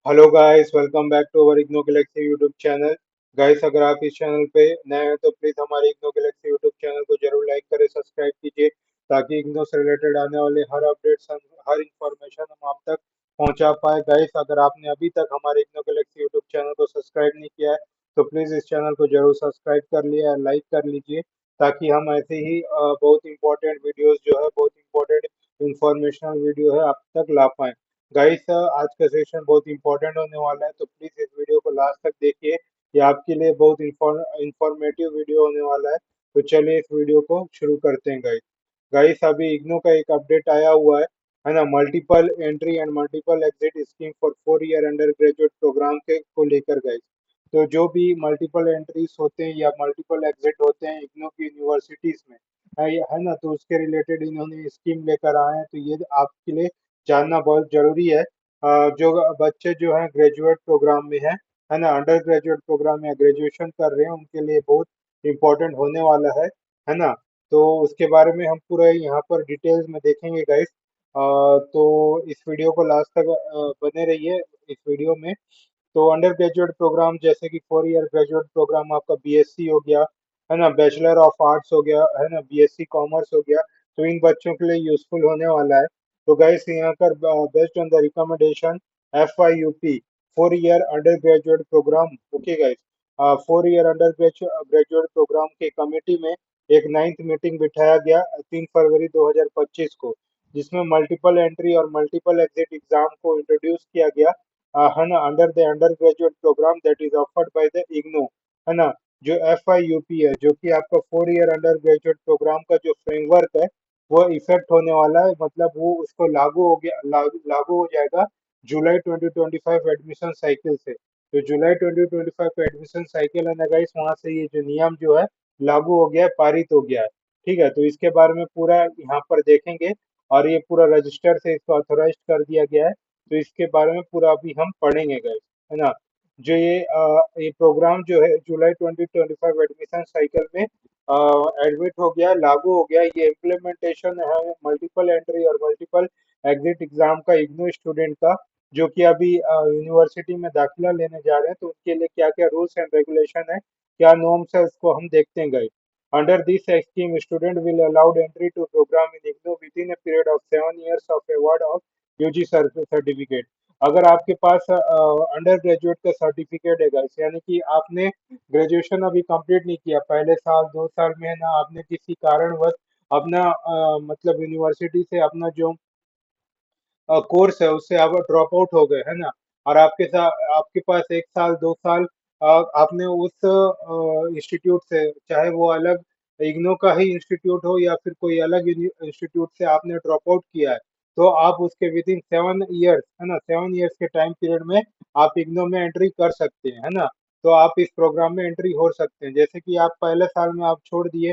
Hello guys, welcome back to our IGNOU galaxy YouTube channel. Guys, अगर आप इस channel पे नए हैं तो प्लीज हमारे इग्नो गैलेक्सी यूट्यूब चैनल को जरूर लाइक करें, सब्सक्राइब कीजिए ताकि इग्नो से रिलेटेड आने वाले हर अपडेट्स, हर इंफॉर्मेशन हम आप तक पहुंचा पाए। गाइस, अगर आपने अभी तक हमारे इग्नो गैलेक्सी यूट्यूब चैनल को सब्सक्राइब नहीं किया है तो प्लीज इस चैनल को जरूर सब्सक्राइब कर लिया और लाइक कर लीजिए ताकि हम ऐसे ही बहुत इंपॉर्टेंट वीडियोस जो है, बहुत इंपॉर्टेंट इंफॉर्मेशनल वीडियो है आप तक ला पाए। गाइस, आज का सेशन बहुत इंपॉर्टेंट होने वाला है तो प्लीज इस वीडियो को लास्ट तक देखिए। ये आपके लिए बहुत इंफॉर्मेटिव वीडियो होने वाला है। तो चलिए इस वीडियो को शुरू करते हैं गाइस। गाइस, अभी इग्नू का एक अपडेट आया हुआ है ना, multiple entry and multiple exit scheme for 4 year undergraduate programme के को लेकर गाइस। तो जो भी मल्टीपल एंट्रीज होते हैं या मल्टीपल एग्जिट होते हैं इग्नू की यूनिवर्सिटीज में, है ना, तो उसके रिलेटेड इन्होंने स्कीम लेकर आए हैं। तो ये आपके लिए जानना बहुत जरूरी है। जो बच्चे जो हैं ग्रेजुएट प्रोग्राम में है ना, अंडर ग्रेजुएट प्रोग्राम या ग्रेजुएशन कर रहे हैं, उनके लिए बहुत इंपॉर्टेंट होने वाला है ना। तो उसके बारे में हम पूरा यहाँ पर डिटेल्स में देखेंगे गाइस। तो इस वीडियो को लास्ट तक बने रहिए इस वीडियो में। तो अंडर ग्रेजुएट प्रोग्राम जैसे कि 4 ईयर ग्रेजुएट प्रोग्राम आपका बीएससी हो गया, है ना, बैचलर ऑफ आर्ट्स हो गया, है ना, बीएससी कॉमर्स हो गया। तो इन बच्चों के लिए यूजफुल होने वाला है। तो गाइस, यहाँ पर based on the recommendation FIUP 4 year undergraduate programme, okay guys, 4 year undergraduate programme के कमेटी में एक नाइन्थ मीटिंग बिठाया गया 3 फरवरी 2025 को, जिसमें मल्टीपल एंट्री और मल्टीपल एग्जिट एग्जाम को इंट्रोड्यूस किया गया, है ना, under the undergraduate programme that is offered by the IGNOU, है ना। जो FIUP है, जो कि आपका 4 ईयर अंडर ग्रेजुएट प्रोग्राम का जो फ्रेमवर्क है, वो इफेक्ट होने वाला है, मतलब वो उसको लागू हो गया, लागू हो जाएगा जुलाई 2025 एडमिशन साइकिल से। तो जुलाई 2025 का एडमिशन साइकिल है ना गाइस, वहां से ये जो नियम जो है लागू हो गया है, पारित हो गया है। ठीक है, तो इसके बारे में पूरा यहाँ पर देखेंगे और ये पूरा रजिस्टर से इसको ऑथोराइज कर दिया गया है। तो इसके बारे में पूरा अभी हम पढ़ेंगे गाइस, है ना। जो ये प्रोग्राम जो है जुलाई 2025 एडमिशन साइकिल में एडमिट हो गया, लागू हो गया। ये इम्प्लीमेंटेशन है मल्टीपल एंट्री और मल्टीपल एग्जिट एग्जाम का इग्नू स्टूडेंट का, जो कि अभी यूनिवर्सिटी में दाखिला लेने जा रहे हैं। तो उनके लिए क्या क्या रूल्स एंड रेगुलेशन है, क्या नॉर्म्स है, उसको हम देखते हैं guys. Under this scheme student will allowed entry to programme in IGNOU within a period of 7 years of award of UG certificate. अगर आपके पास अंडर ग्रेजुएट का सर्टिफिकेट है गाइस, यानी कि आपने ग्रेजुएशन अभी कंप्लीट नहीं किया, पहले साल 2 साल में, है ना, आपने किसी कारणवश अपना मतलब यूनिवर्सिटी से अपना जो कोर्स है उससे आप ड्रॉप आउट हो गए, है ना, और आपके साथ आपके पास 1 साल 2 साल आपने उस इंस्टीट्यूट से, चाहे वो अलग इग्नो का ही इंस्टीट्यूट हो या फिर कोई अलग इंस्टीट्यूट से आपने ड्रॉप आउट किया है, तो आप उसके विद इन 7 years, है ना, 7 years के टाइम पीरियड में आप इग्नो में एंट्री कर सकते हैं, है ना। तो आप इस प्रोग्राम में एंट्री हो सकते हैं। जैसे कि आप पहले साल में आप छोड़ दिए,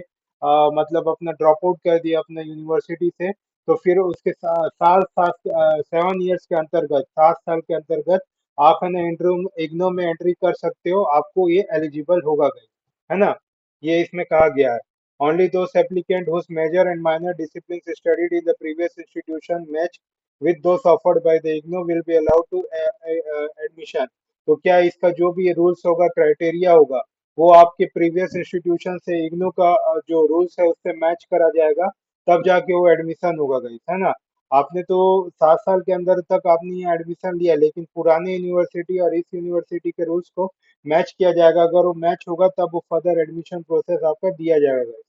मतलब अपना ड्रॉप आउट कर दिया अपना यूनिवर्सिटी से, तो फिर उसके साल सात 7 years के अंतर्गत, 7 साल के अंतर्गत आप, है ना, इंटरव्यू इग्नो में एंट्री कर सकते हो, आपको ये एलिजिबल होगा गई, है ना। ये इसमें कहा गया है, only those applicant whose major and minor discipline studied in the previous institution match with those offered by the IGNOU will be allowed to admission. तो क्या इसका जो भी रूल्स होगा, क्राइटेरिया होगा, वो आपके प्रीवियस इंस्टीट्यूशन से इग्नो का जो रूल्स है उससे मैच करा जाएगा, तब जाके वो एडमिशन होगा गाइस, है ना। आपने तो 7 साल के अंदर तक आपने ये एडमिशन लिया, लेकिन पुराने यूनिवर्सिटी और इस यूनिवर्सिटी के रूल्स को मैच किया जाएगा। अगर वो मैच होगा तब वो फर्दर एडमिशन प्रोसेस आपका दिया जाएगा guys.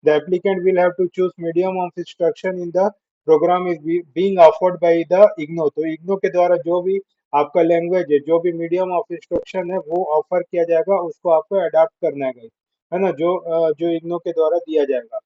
The applicant will have to choose medium of instruction in the program is being offered by the IGNO। तो IGNO के द्वारा जो भी आपका लैंग्वेज है, जो भी मीडियम ऑफ इंस्ट्रक्शन है वो ऑफर किया जाएगा, उसको आपको अडाप्ट करना है guys, है ना, जो इग्नो के द्वारा दिया जाएगा।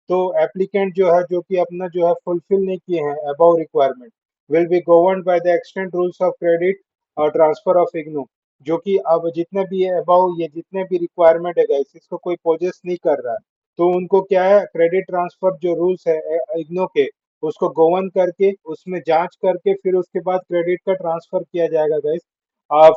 तो एप्लीकेंट जो है, जो कि अपना जो है फुलफिल नहीं किए हैं above requirement, will be governed by the extent rules of credit और ट्रांसफर ऑफ इग्नो। जो कि अब जितने भी है अबाउ, ये जितने भी रिक्वायरमेंट है गाइस, इसको कोई पोजेस नहीं कर रहा है, तो उनको क्या है, क्रेडिट ट्रांसफर जो रूल्स है इग्नो के, उसको गवर्न करके उसमें जांच करके फिर उसके बाद क्रेडिट का ट्रांसफर किया जाएगा गाइस।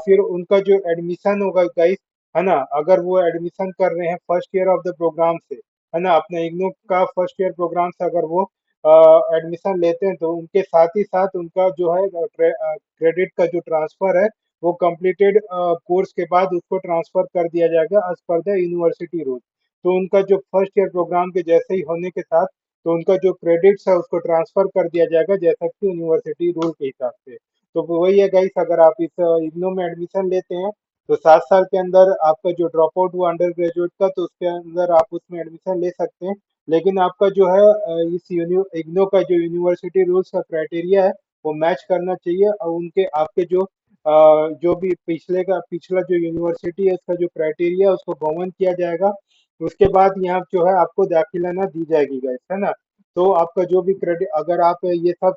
फिर उनका जो एडमिशन होगा गाइस, है ना, अगर वो एडमिशन कर रहे हैं first year of the programme से, है ना, अपने इग्नू का फर्स्ट ईयर प्रोग्राम से अगर वो एडमिशन लेते हैं, तो उनके साथ ही साथ उनका जो है क्रेडिट का जो ट्रांसफर है वो कंप्लीटेड कोर्स के बाद उसको ट्रांसफर कर दिया जाएगा as per the university rule. तो उनका जो फर्स्ट ईयर प्रोग्राम के जैसे ही होने के साथ तो उनका जो क्रेडिट्स है उसको ट्रांसफर कर दिया जाएगा जैसा कि यूनिवर्सिटी रूल के हिसाब से। तो वही है गाइस, अगर आप इस इग्नू में एडमिशन लेते हैं तो 7 साल के अंदर आपका जो ड्रॉप आउट हुआ अंडर ग्रेजुएट का तो उसके अंदर आप उसमें एडमिशन ले सकते हैं। लेकिन आपका जो है इस इग्नू का जो यूनिवर्सिटी रूल्स का क्राइटेरिया है वो मैच करना चाहिए और उनके आपके जो भी पिछला जो यूनिवर्सिटी है उसका जो क्राइटेरिया है उसको गवर्न किया जाएगा। उसके बाद यहाँ जो है आपको दाखिलाना दी जाएगी गाइस, है ना। तो आपका जो भी क्रेडिट, अगर आप ये सब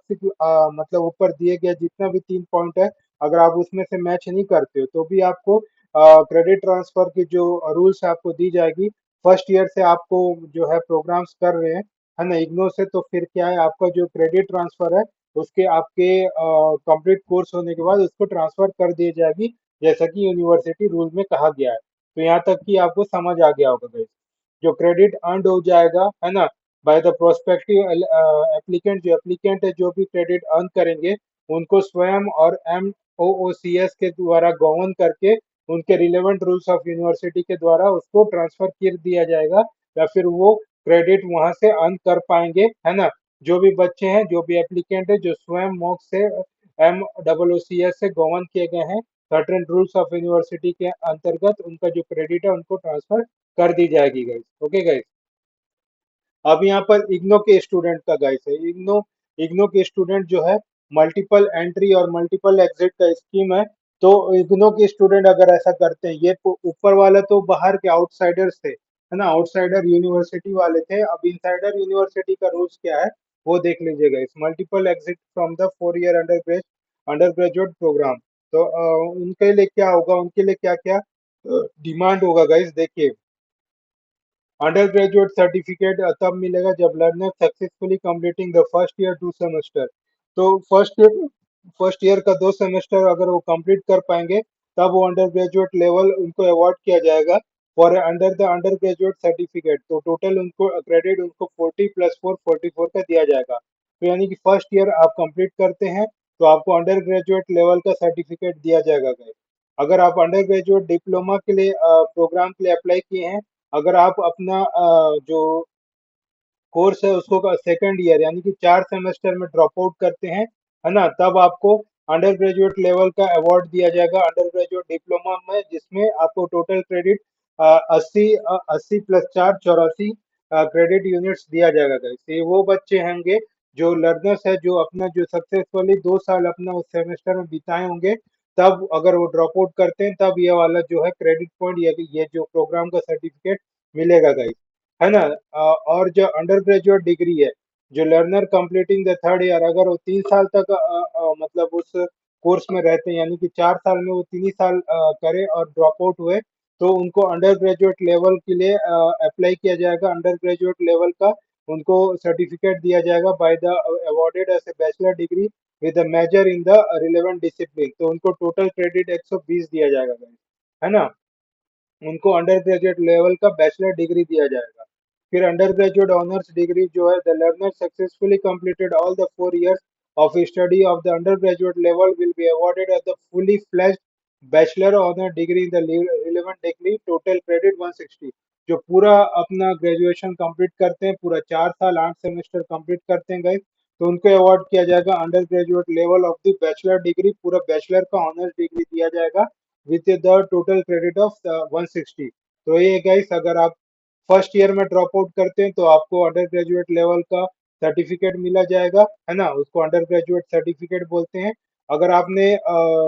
मतलब ऊपर दिए गए जितना भी 3 पॉइंट है अगर आप उसमें से मैच नहीं करते हो तो भी आपको क्रेडिट ट्रांसफर की जो रूल्स आपको दी जाएगी। फर्स्ट ईयर से आपको जो है प्रोग्राम्स कर रहे हैं, है ना, इग्नो से, तो फिर क्या है आपका जो क्रेडिट ट्रांसफर है उसके आपके कंप्लीट कोर्स होने के बाद उसको ट्रांसफर कर दी जाएगी जैसा कि यूनिवर्सिटी रूल में कहा गया है। तो यहाँ तक कि आपको समझ आ गया होगा गाइस। जो क्रेडिट अर्न हो जाएगा, है ना, बाय द प्रोस्पेक्टिव एप्लीकेंट, जो एप्लीकेंट है जो भी क्रेडिट अर्न करेंगे उनको स्वयं और MOOCS के द्वारा गवर्न करके उनके रिलेवेंट रूल्स ऑफ यूनिवर्सिटी के द्वारा उसको ट्रांसफर कर दिया जाएगा या फिर वो क्रेडिट वहां से अर्न कर पाएंगे, है ना। जो भी बच्चे हैं, जो भी एप्लीकेंट है जो स्वयं मॉक से MOOCS से गवर्न किए गए हैं सर्टेन रूल्स ऑफ यूनिवर्सिटी के अंतर्गत उनका जो क्रेडिट है उनको ट्रांसफर कर दी जाएगी गाइस। Okay guys. अब यहाँ पर इग्नो के स्टूडेंट का गाइस है, इग्नो इग्नो के स्टूडेंट जो है मल्टीपल एंट्री और मल्टीपल एग्जिट का स्कीम है। तो इग्नो के स्टूडेंट अगर ऐसा करते हैं, ये तो ऊपर वाला तो बाहर के आउटसाइडर्स थे, है ना, आउटसाइडर यूनिवर्सिटी वाले थे। अब इनसाइडर यूनिवर्सिटी का रूल्स क्या है वो देख लीजिएगा। इस multiple exit from the 4 year undergraduate programme. तो उनके लिए क्या होगा, उनके लिए क्या क्या डिमांड होगा गाइस, देखिए। अंडर ग्रेजुएट सर्टिफिकेट तब मिलेगा जब learner successfully completing the first year 2 semester. तो फर्स्ट ईयर का 2 सेमेस्टर अगर वो कंप्लीट कर पाएंगे तब वो अंडर ग्रेजुएट लेवल उनको अवार्ड किया जाएगा for under the undergraduate certificate. तो टोटल उनको क्रेडिट उनको 40 + 4 44 का दिया जाएगा। तो यानी कि फर्स्ट ईयर आप कंप्लीट करते हैं तो आपको अंडर ग्रेजुएट लेवल का सर्टिफिकेट दिया जाएगा guys। अगर आप अंडर ग्रेजुएट डिप्लोमा के लिए प्रोग्राम के लिए अप्लाई किए हैं, अगर आप अपना जो कोर्स है उसको सेकंड ईयर यानी कि 4 सेमेस्टर में ड्रॉप आउट करते हैं, है ना, तब आपको अंडर ग्रेजुएट लेवल का अवार्ड दिया जाएगा अंडर ग्रेजुएट डिप्लोमा में, जिसमें आपको टोटल क्रेडिट 80 + 4 84 क्रेडिट यूनिट्स दिया जाएगा guys। ये वो बच्चे होंगे जो लर्नर्स है जो अपना जो सक्सेसफुली 2 साल अपना उस सेमेस्टर में बिताए होंगे, तब अगर वो ड्रॉप आउट करते हैं तब ये वाला जो है क्रेडिट पॉइंट ये जो प्रोग्राम का सर्टिफिकेट मिलेगा गाइस, है ना। और जो अंडर ग्रेजुएट डिग्री है, जो learner completing the third year, अगर वो 3 साल तक मतलब उस कोर्स में रहते हैं यानी कि 4 साल में वो 3 ही साल करे और ड्रॉप आउट हुए तो उनको अंडर ग्रेजुएट लेवल के लिए अप्लाई किया जाएगा। अंडर ग्रेजुएट लेवल का उनको सर्टिफिकेट दिया जाएगा by the awarded as a bachelor degree with a major in the relevant discipline. तो उनको टोटल क्रेडिट 120 दिया जाएगा guys, है ना। उनको अंडर ग्रेजुएट लेवल का बैचलर डिग्री दिया जाएगा। फिर अंडर ग्रेजुएट ऑनर्स डिग्री जो है, the learner successfully completed all the 4 years of study of the undergraduate level will be awarded as the fully fledged bachelor honor degree in the relevant degree, total credit 160। जो पूरा अपना graduation complete करते हैं, पूरा 4 साल 8 semester complete करते हैं गए, तो उनको अवार्ड किया जाएगा under graduate level of the bachelor degree, पूरा बैचलर का ऑनर्स डिग्री दिया जाएगा with the total credit of 160। तो ये गाइस, अगर आप फर्स्ट ईयर में ड्रॉप आउट करते हैं तो आपको अंडर ग्रेजुएट लेवल का सर्टिफिकेट मिला जाएगा, है ना, उसको अंडर ग्रेजुएट सर्टिफिकेट बोलते हैं। अगर आपने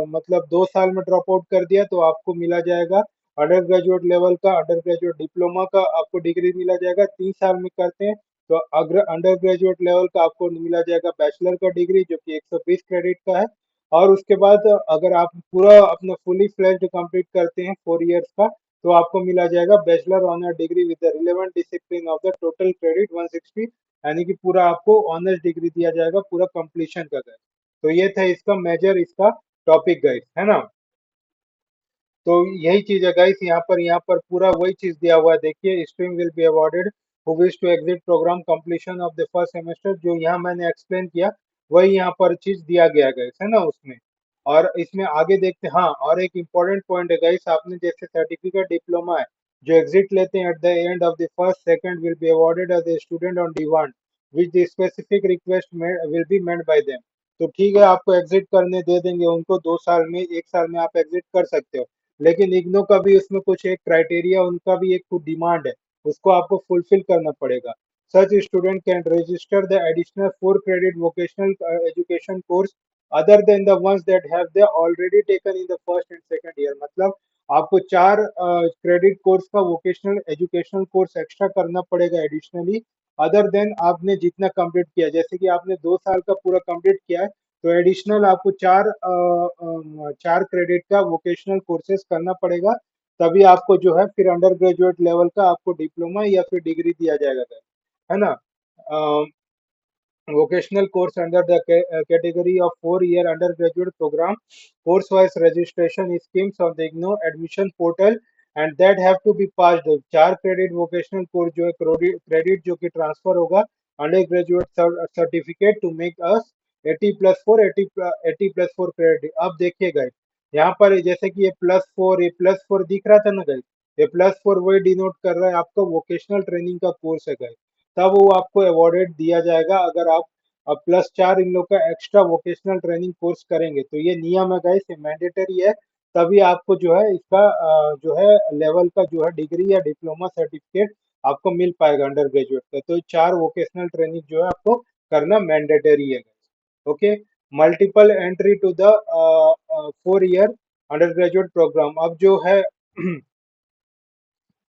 मतलब 2 साल में ड्रॉप आउट कर दिया तो आपको मिला जाएगा अंडर ग्रेजुएट लेवल का, अंडर ग्रेजुएट डिप्लोमा का आपको डिग्री मिला जाएगा। 3 साल में करते हैं तो अगर अंडर ग्रेजुएट लेवल का आपको मिला जाएगा बैचलर का डिग्री जो कि 120 क्रेडिट का है। और उसके बाद अगर आप पूरा अपना फुली फ्लेज्ड कंप्लीट करते हैं 4 इयर्स का तो आपको मिला जाएगा bachelor honour degree with the relevant discipline of the total credit 160। यानी कि पूरा आपको ऑनर्स डिग्री दिया जाएगा पूरा कंप्लीशन का गाइस। तो ये था इसका मेजर इसका टॉपिक गाइस, है ना। तो यही चीज है गाइस, यहाँ पर पूरा वही चीज दिया हुआ है। देखिए, stream will be awarded who wish to exit programme completion of the first semester, जो यहाँ मैंने एक्सप्लेन किया वही यहाँ पर चीज दिया गया गाइस, है ना उसमें। और इसमें आगे देखते हैं, हाँ और एक इम्पोर्टेंट पॉइंट है गाइस, आपने जैसे सर्टिफिकेट डिप्लोमा है जो एग्जिट लेते हैं at the end of the first second will be awarded as a student on demand which the specific request will be made by them. तो ठीक है, आपको एग्जिट करने दे देंगे उनको, 2 साल में 1 साल में आप एग्जिट कर सकते हो, लेकिन इग्नो का भी उसमें कुछ एक क्राइटेरिया, उनका भी एक कुछ डिमांड है, उसको आपको फुलफिल करना पड़ेगा। Such student can register the additional 4 credit vocational education course other than the ones that have they already taken in the first and second year। मतलब आपको 4 क्रेडिट कोर्स का वोकेशनल एजुकेशनल कोर्स एक्स्ट्रा करना पड़ेगा additionally, other than आपने जितना complete किया। जैसे कि आपने 2 साल का पूरा कंप्लीट किया है, तो एडिशनल आपको 4 क्रेडिट का वोकेशनल कोर्सेज करना पड़ेगा, तभी आपको जो है फिर अंडर ग्रेजुएट लेवल का आपको डिप्लोमा या फिर डिग्री दिया जाएगा, है ना। vocational course under the category of 4 year undergraduate program course wise registration schemes on the IGNOU admission portal and that have to be passed। 4 credit vocational course जो है क्रेडिट जो कि ट्रांसफर होगा undergraduate certificate to make us 80+4 credit. अब देखिएगा यहाँ पर जैसे कि ये +4 दिख रहा था ना गाइस, ये +4 वही डिनोट कर रहा है आपका वोकेशनल ट्रेनिंग का कोर्स है गाइस, तब वो आपको अवॉर्डेड दिया जाएगा अगर आप अब +4 इन लोग का एक्स्ट्रा वोकेशनल ट्रेनिंग कोर्स करेंगे। तो ये नियम है गाइस, ये मैंडेटरी है, तभी आपको जो है इसका जो है लेवल का जो है डिग्री या डिप्लोमा सर्टिफिकेट आपको मिल पाएगा अंडर ग्रेजुएट का। तो 4 वोकेशनल ट्रेनिंग जो है आपको करना मैंडेटरी है guys. Okay, multiple entry to the 4 year undergraduate programme. अब जो है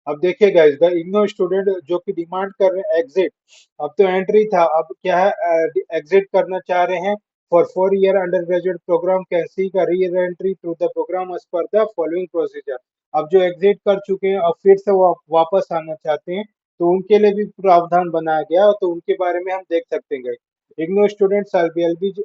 अब देखिए गाइस, द इग्नो स्टूडेंट जो कि डिमांड कर रहे हैं एग्जिट, अब तो एंट्री था, अब क्या है एग्जिट करना चाह रहे हैं for 4 year undergraduate programme can seek a re entry to the programme as per the following procedure. अब जो एग्जिट कर चुके हैं और फिर से वो वापस आना चाहते हैं, तो उनके लिए भी प्रावधान बनाया गया, तो उनके बारे में हम देख सकते हैं guys. IGNOU students are be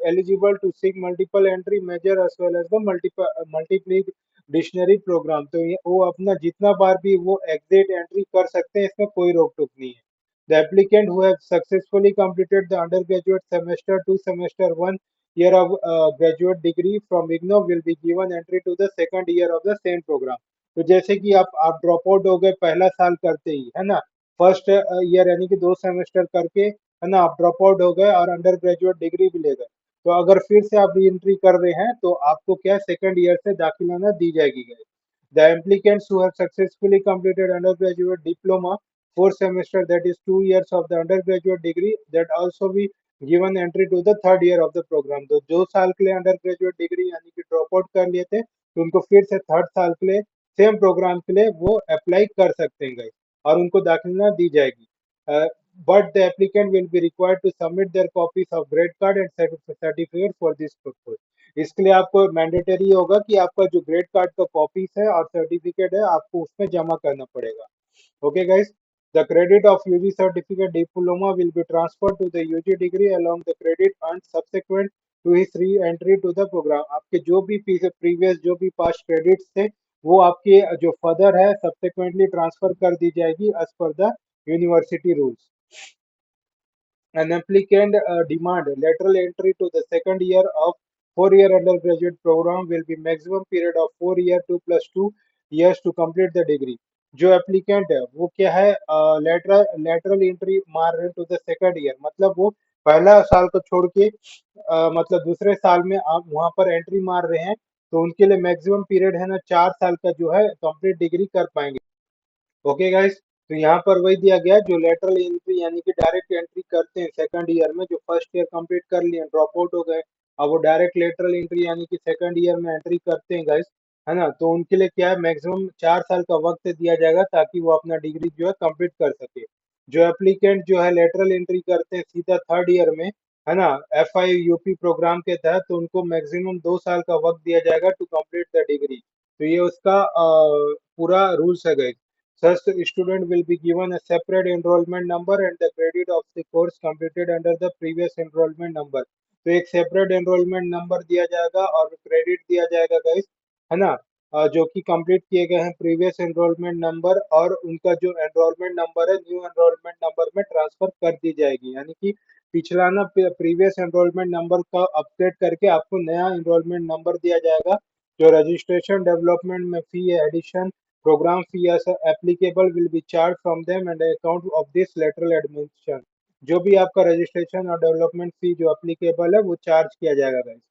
eligible to seek multiple entry major as well as the multiple dictionary programme. तो ये वो अपना जितना बार भी वो एग्जिट एंट्री कर सकते हैं, इसमें कोई रोक टोक नहीं है। The applicant who have successfully completed the undergraduate semester 2 semester 1 year of graduate degree from IGNOU will be given entry to the second year of the same program। तो जैसे कि आप ड्रॉप आउट हो गए पहला साल करते ही, है ना, फर्स्ट ईयर यानी कि 2 सेमेस्टर करके, है ना, आप ड्रॉप आउट हो गए और अंडर ग्रेजुएट डिग्री भी ले गए, तो अगर फिर से आप री एंट्री कर रहे हैं तो आपको क्या सेकंड ईयर से दाखिलाना दी जाएगी। The applicants who have successfully completed undergraduate diploma 4 semester that is 2 years of the undergraduate degree that also be given entry to the third year of the program। तो 2 साल के लिए अंडर ग्रेजुएट डिग्री यानी कि drop out कर लिए थे, तो उनको फिर से थर्ड साल के लिए सेम प्रोग्राम के लिए वो अप्लाई कर सकते हैं गाइस, और उनको दाखिला दी जाएगी। but the applicant will be required to submit their copies of grade card and certificate for this purpose। इसके लिए आपको मैंडेटरी होगा कि आपका जो ग्रेड कार्ड का कॉपीज है और सर्टिफिकेट है आपको उसमें जमा करना पड़ेगा। Okay guys, the credit of UG certificate diploma will be transferred to the UG degree along the credit and subsequent to his re-entry to the program। आपके जो भी प्रीवियस जो भी पास्ट क्रेडिट्स थे वो आपके जो फर्दर है सब्सिक्वेंटली ट्रांसफर कर दी जाएगी as per the university rules. An applicant demand lateral entry to the second year of 4 year undergraduate program will be maximum period of 4 year 2+2 years to complete the degree। जो applicant है वो क्या है, lateral entry मार रहे हैं to the second year, मतलब वो पहला साल को छोड़ के मतलब दूसरे साल में आप वहां पर एंट्री मार रहे हैं, तो उनके लिए मैक्सिमम पीरियड है ना 4 साल का जो है कंप्लीट डिग्री कर पाएंगे। ओके गाइस, तो यहाँ पर वही दिया गया जो लेटरल एंट्री यानी कि डायरेक्ट एंट्री करते हैं सेकंड ईयर में, जो फर्स्ट ईयर कंप्लीट कर लिए ड्रॉप आउट हो गए, अब वो डायरेक्ट लेटरल एंट्री यानी कि सेकंड ईयर में एंट्री करते हैं गाइस, है ना, तो उनके लिए क्या है मैक्सिमम 4 साल का वक्त दिया जाएगा ताकि वो अपना डिग्री जो है कंप्लीट कर सके। जो एप्लीकेंट जो है लेटरल एंट्री करते हैं सीधा थर्ड ईयर में, है ना, FI UP प्रोग्राम के तहत, तो उनको मैक्सिमम 2 साल का वक्त दिया जाएगा टू कंप्लीट द डिग्री। तो ये उसका पूरा रूल्स है guys. Such student will be given a separate enrollment number and the credit of the course completed under the previous enrollment number। तो एक सेपरेट एनरोलमेंट नंबर दिया जाएगा और क्रेडिट दिया जाएगा गाइस, है ना, जो कि कंप्लीट किए गए हैं प्रीवियस एनरोलमेंट नंबर, और उनका जो एनरोलमेंट नंबर है न्यू एनरोलमेंट नंबर में ट्रांसफर कर दी जाएगी, यानी कि पिछला ना प्रीवियस एनरोलमेंट नंबर का अपडेट करके आपको नया एनरोलमेंट नंबर दिया जाएगा। जो रजिस्ट्रेशन डेवलपमेंट में फी है edition programme fee applicable will be charge from them and account of this lateral admission. जो भी आपका रजिस्ट्रेशन और डेवलपमेंट फी जो एप्लीकेबल है वो चार्ज किया जाएगा guys.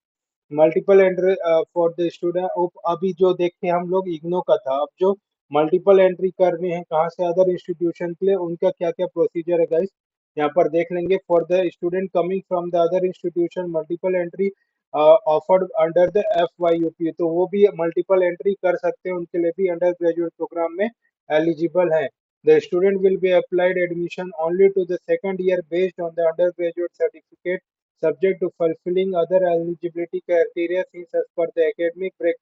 Multiple entry for the student. अभी जो देखे हम लोग इग्नो का था, अब जो मल्टीपल एंट्री करने हैं कहाँ से अदर इंस्टीट्यूशन के लिए, उनका क्या क्या प्रोसीजर है गाइस यहाँ पर देख लेंगे। For the student coming from the other institution multiple entry offered under the FYUP, तो वो भी मल्टीपल एंट्री कर सकते हैं, उनके लिए भी अंडर ग्रेजुएट प्रोग्राम में एलिजिबल है। The student will be applied admission only to the second year based on the undergraduate certificate subject to fulfilling other eligibility criteria since as per the academic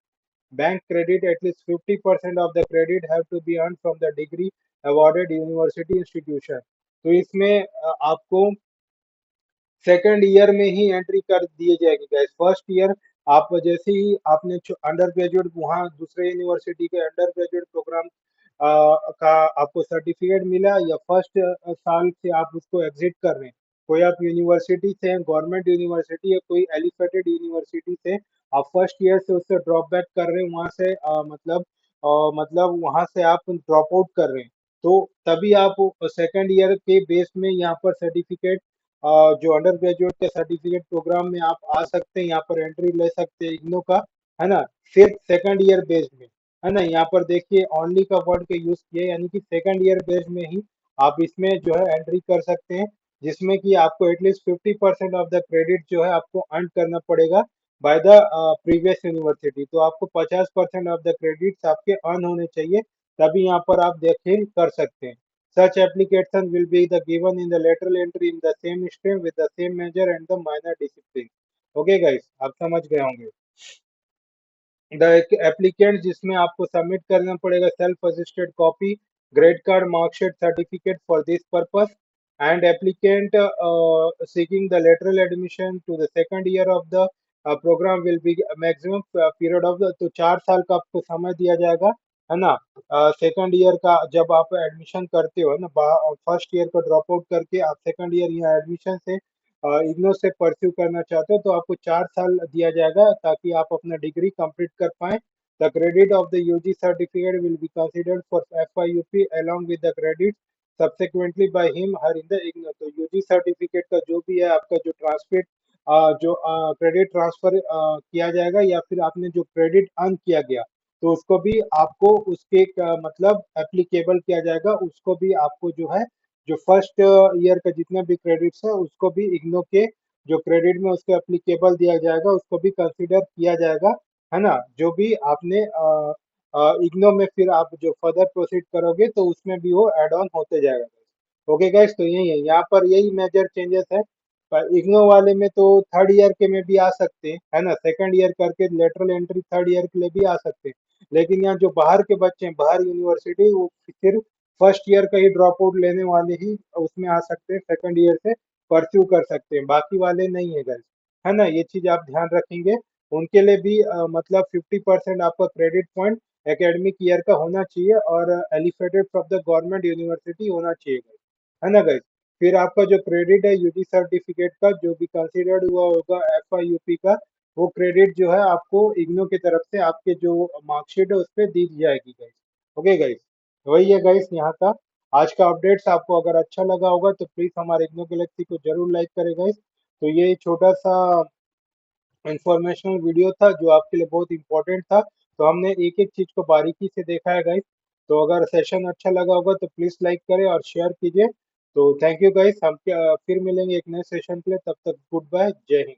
bank credit at least 50% of the credit have to be earned from the degree awarded university institution। तो इसमें आपको second year में ही entry कर दिए जाएगी guys. First year आप जैसे ही आपने अंडर ग्रेजुएट वहाँ दूसरे यूनिवर्सिटी के अंडर ग्रेजुएट प्रोग्राम का आपको सर्टिफिकेट मिला या फर्स्ट साल से आप उसको एग्जिट कर रहे हैं, कोई आप यूनिवर्सिटी से गवर्नमेंट यूनिवर्सिटी या कोई एलिफेटेड यूनिवर्सिटी से आप फर्स्ट ईयर से उससे ड्रॉप बैक कर रहे हैं, वहां से मतलब वहां से आप ड्रॉप आउट कर रहे हैं, तो तभी आप सेकंड ईयर के बेस में यहाँ पर सर्टिफिकेट जो अंडर ग्रेजुएट के सर्टिफिकेट प्रोग्राम में आप आ सकते हैं, यहाँ पर एंट्री ले सकते हैं इग्नो का, है ना। फिर सेकंड ईयर बेस्ड में, है ना, यहाँ पर देखिए ओनली का वर्ड के यूज किए, यानी कि सेकंड ईयर बेस्ड में ही आप इसमें जो है एंट्री कर सकते हैं, जिसमें कि आपको एटलीस्ट 50% ऑफ द क्रेडिट जो है आपको अर्न करना पड़ेगा बाय द प्रीवियस यूनिवर्सिटी। तो आपको 50% ऑफ द क्रेडिट्स आपके अर्न होने चाहिए, तभी यहाँ पर आप दाखिल कर सकते हैं। Such application will be the given in the lateral entry in the same stream with the same major and the minor discipline। Okay guys, आप समझ गए होंगे। द एप्लीकेंट जिसमें आपको सबमिट करना पड़ेगा self assisted copy grade card marksheet certificate for this purpose and applicant seeking the lateral admission to the second year of the programme will be maximum period of the, तो 4 साल का आपको समय दिया जाएगा, है ना। सेकंड ईयर का जब आप एडमिशन करते हो ना, फर्स्ट ईयर को ड्रॉप आउट करके आप सेकंड ईयर यहाँ एडमिशन से इग्नो से परस्यू करना चाहते हो, तो आपको 4 साल दिया जाएगा ताकि आप अपना डिग्री कंप्लीट कर पाए। The credit of the UG certificate will be considered for FYUP along with the credit subsequently by him her in the IGNOU. तो यूजी सर्टिफिकेट का जो भी है आपका जो ट्रांसफर जो क्रेडिट ट्रांसफर किया जाएगा या फिर आपने जो क्रेडिट अर्न किया गया, तो उसको भी आपको उसके मतलब एप्लीकेबल किया जाएगा, उसको भी आपको जो है जो फर्स्ट ईयर का जितने भी क्रेडिट्स है उसको भी इग्नो के जो क्रेडिट में उसको एप्लीकेबल दिया जाएगा, उसको भी कंसीडर किया जाएगा, है ना। जो भी आपने इग्नो में फिर आप जो फर्दर प्रोसीड करोगे तो उसमें भी वो एड ऑन होते जाएगा। ओके गाइस, तो यही है, यहाँ पर यही मेजर चेंजेस है। पर इग्नो वाले में तो थर्ड ईयर के में भी आ सकते हैं, है ना, सेकंड ईयर करके लेटरल एंट्री थर्ड ईयर के लिए भी आ सकते हैं, लेकिन यहाँ जो बाहर के बच्चे हैं बाहर यूनिवर्सिटी, वो सिर्फ फर्स्ट ईयर का ही ड्रॉप आउट लेने वाले ही उसमें आ सकते हैं, सेकंड ईयर से परस्यू कर सकते हैं, बाकी वाले नहीं है गाइस, है ना। ये चीज आप ध्यान रखेंगे, उनके लिए भी मतलब 50% आपका क्रेडिट पॉइंट एकेडमिक ईयर का होना चाहिए और एलिफेटेड फ्रॉम द गवर्नमेंट यूनिवर्सिटी होना चाहिए guys, है ना गाइस। फिर आपका जो क्रेडिट है यूजी सर्टिफिकेट का जो भी कंसिडर्ड हुआ होगा FYUP का, वो क्रेडिट जो है आपको इग्नो की तरफ से आपके जो मार्कशीट है उस पर दी जाएगी गाइस। ओके गाइस, वही है गाइस यहाँ का आज का अपडेट्स। आपको अगर अच्छा लगा होगा तो प्लीज हमारे इग्नो गैलेक्सी को जरूर लाइक करें गाइस। तो ये छोटा सा इंफॉर्मेशनल वीडियो था जो आपके लिए बहुत इंपॉर्टेंट था, तो हमने एक एक चीज को बारीकी से देखा है गाइस। तो अगर सेशन अच्छा लगा होगा तो प्लीज लाइक करें और शेयर कीजिए। तो थैंक यू गाइस, हम फिर मिलेंगे एक नए सेशन के लिए, तब तक गुड बाय, जय हिंद।